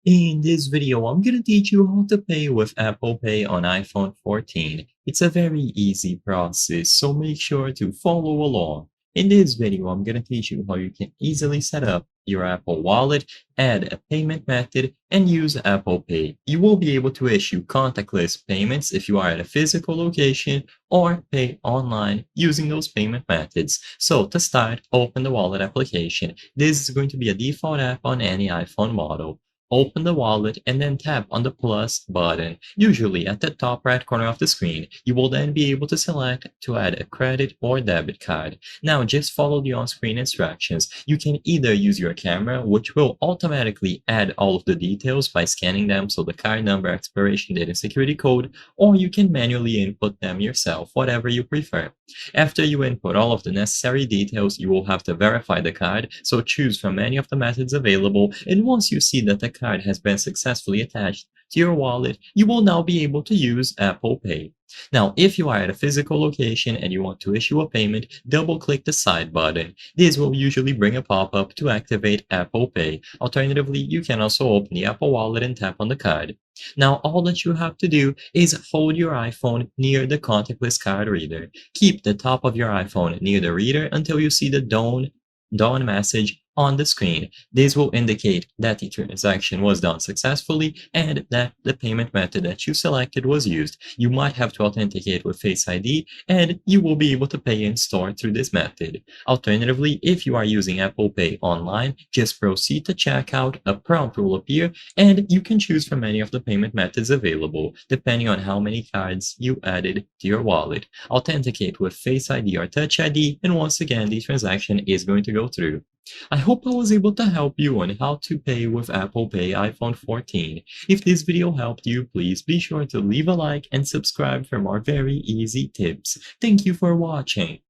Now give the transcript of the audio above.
In this video, I'm going to teach you how to pay with Apple Pay on iPhone 14. It's a very easy process, so make sure to follow along. In this video, I'm going to teach you how you can easily set up your Apple Wallet, add a payment method, and use Apple Pay. You will be able to issue contactless payments if you are at a physical location or pay online using those payment methods. So to start, open the Wallet application. This is going to be a default app on any iPhone model. Open the wallet and then tap on the plus button, usually at the top right corner of the screen. You will then be able to select to add a credit or debit card. Now just follow the on-screen instructions. You can either use your camera, which will automatically add all of the details by scanning them, so the card number, expiration date, and security code, or you can manually input them yourself, whatever you prefer. After you input all of the necessary details, you will have to verify the card, so choose from any of the methods available, and once you see that the card has been successfully attached to your wallet, you will now be able to use Apple Pay. Now, if you are at a physical location and you want to issue a payment, double-click the side button. This will usually bring a pop-up to activate Apple Pay. Alternatively, you can also open the Apple Wallet and tap on the card. Now, all that you have to do is hold your iPhone near the contactless card reader. Keep the top of your iPhone near the reader until you see the done message on the screen. This will indicate that the transaction was done successfully and that the payment method that you selected was used. You might have to authenticate with Face ID, and you will be able to pay in store through this method. Alternatively, if you are using Apple Pay online, just proceed to checkout, a prompt will appear, and you can choose from any of the payment methods available, depending on how many cards you added to your wallet. Authenticate with Face ID or Touch ID, and once again, the transaction is going to go through. I hope I was able to help you on how to pay with Apple Pay iPhone 14. If this video helped you, please be sure to leave a like and subscribe for more very easy tips. Thank you for watching.